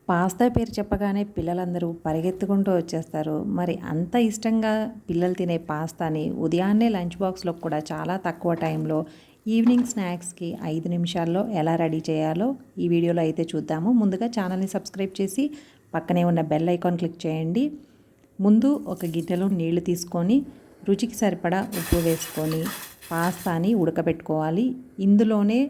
Pasta పేరు చెప్పగానే పిల్లలందరూ పరిగెత్తుకుంటూ వచ్చేస్తారు. మరి అంత ఇష్టంగా పిల్లలు తినే పాస్తాని ఉదయాన్నే లంచ్ బాక్స్‌లో కూడా చాలా తక్కువ టైంలో ఈవినింగ్ స్నాక్స్‌కి 5 నిమిషాల్లో ఎలా రెడీ చేయాలో ఈ వీడియోలో అయితే చూద్దాము. ముందుగా ఛానల్‌ని సబ్స్క్రైబ్ చేసి పక్కనే ఉన్న బెల్ ఐకాన్ క్లిక్ చేయండి. ముందు ఒక గిన్నెలో నీళ్లు తీసుకొని రుచికి సరిపడా ఉప్పు వేసుకొని పాస్తాని ఉడకబెట్టుకోవాలి. ఇందులోనే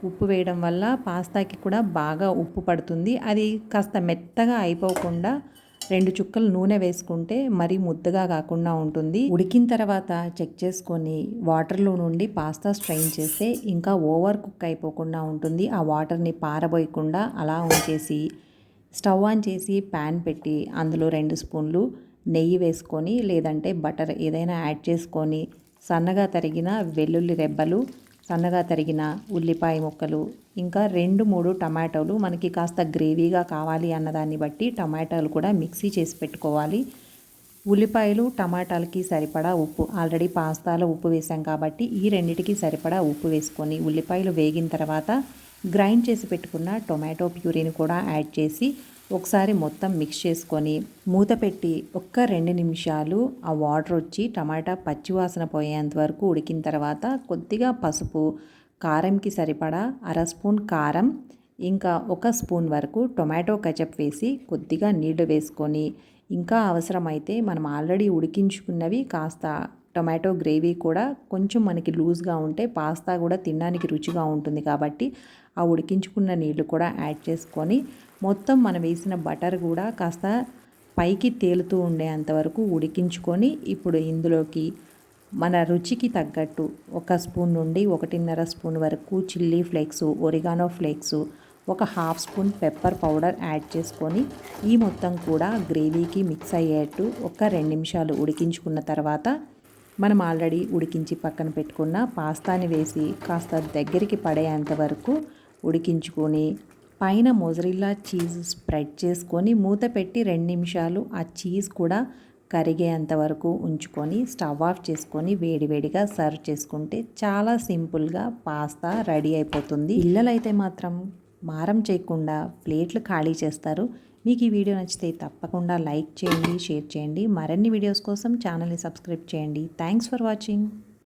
ఉప్పు వేయడం వల్ల పాస్తాకి కూడా బాగా ఉప్పు పడుతుంది. అది కాస్త మెత్తగా అయిపోకుండా 2 చుక్కలు నూనె వేసుకుంటే మరీ ముద్దగా కాకుండా ఉంటుంది. ఉడికిన తర్వాత చెక్ చేసుకొని వాటర్లో నుండి పాస్తా స్ట్రెయిన్ చేస్తే ఇంకా ఓవర్ కుక్ అయిపోకుండా ఉంటుంది. ఆ వాటర్ని పారబోయకుండా అలా ఉంచేసి స్టవ్ ఆన్ చేసి ప్యాన్ పెట్టి అందులో 2 స్పూన్లు నెయ్యి వేసుకొని లేదంటే బటర్ ఏదైనా యాడ్ చేసుకొని సన్నగా తరిగిన వెల్లుల్లి రెబ్బలు, సన్నగా తరిగిన ఉల్లిపాయ ముక్కలు, ఇంకా 2-3 టమాటోలు, మనకి కాస్త గ్రేవీగా కావాలి అన్నదాన్ని బట్టి టమాటాలు కూడా మిక్సీ చేసి పెట్టుకోవాలి. ఉల్లిపాయలు టమాటాలకి సరిపడా ఉప్పు, ఆల్రెడీ పాస్తాలో ఉప్పు వేసాం కాబట్టి ఈ రెండిటికి సరిపడా ఉప్పు వేసుకొని ఉల్లిపాయలు వేగిన తర్వాత గ్రైండ్ చేసి పెట్టుకున్న టొమాటో ప్యూరీని కూడా యాడ్ చేసి ఒకసారి మొత్తం మిక్స్ చేసుకొని మూత పెట్టి ఒక్క 2 నిమిషాలు ఆ వాటర్ వచ్చి టమాటా పచ్చివాసన పోయేంత వరకు ఉడికిన తర్వాత కొద్దిగా పసుపు, కారంకి సరిపడా అర స్పూన్ కారం, ఇంకా 1 స్పూన్ వరకు టొమాటో కెచప్ వేసి కొద్దిగా నీళ్లు వేసుకొని ఇంకా అవసరమైతే మనం ఆల్రెడీ ఉడికించుకున్నవి కాస్త టొమాటో గ్రేవీ కూడా కొంచెం మనకి లూజ్గా ఉంటే పాస్తా కూడా తినడానికి రుచిగా ఉంటుంది కాబట్టి ఆ ఉడికించుకున్న నీళ్లు కూడా యాడ్ చేసుకొని మొత్తం మనం వేసిన బటర్ కూడా కాస్త పైకి తేలుతూ ఉండేంతవరకు ఉడికించుకొని ఇప్పుడు ఇందులోకి మన రుచికి తగ్గట్టు 1 స్పూన్ నుండి 1.5 స్పూన్ వరకు చిల్లీ ఫ్లేక్స్, ఒరిగానో ఫ్లేక్స్, ఒక half spoon pepper powder add చేసుకొని ఈ మొత్తం కూడా గ్రేవీకి మిక్స్ అయ్యేట్టు ఒక 2 నిమిషాలు ఉడికించుకున్న తర్వాత మనం ఆల్రెడీ ఉడికించి పక్కన పెట్టుకున్న పాస్తాని వేసి కాస్త దగ్గరికి పడేంత వరకు ఉడికించుకొని పైన మొజరెల్లా చీజ్ స్ప్రెడ్ చేసుకొని మూత పెట్టి 2 నిమిషాలు ఆ చీజ్ కూడా కరిగేంత వరకు ఉంచుకొని స్టవ్ ఆఫ్ చేసుకొని వేడివేడిగా సర్వ్ చేసుకుంటే చాలా సింపుల్గా పాస్తా రెడీ అయిపోతుంది. పిల్లలైతే మాత్రం మారం చేయకుండా ప్లేట్లు ఖాళీ చేస్తారు. మీకు ఈ వీడియో నచ్చితే తప్పకుండా లైక్ చేయండి, షేర్ చేయండి. మరిన్ని వీడియోస్ కోసం ఛానల్ని సబ్స్క్రైబ్ చేయండి. Thanks for watching.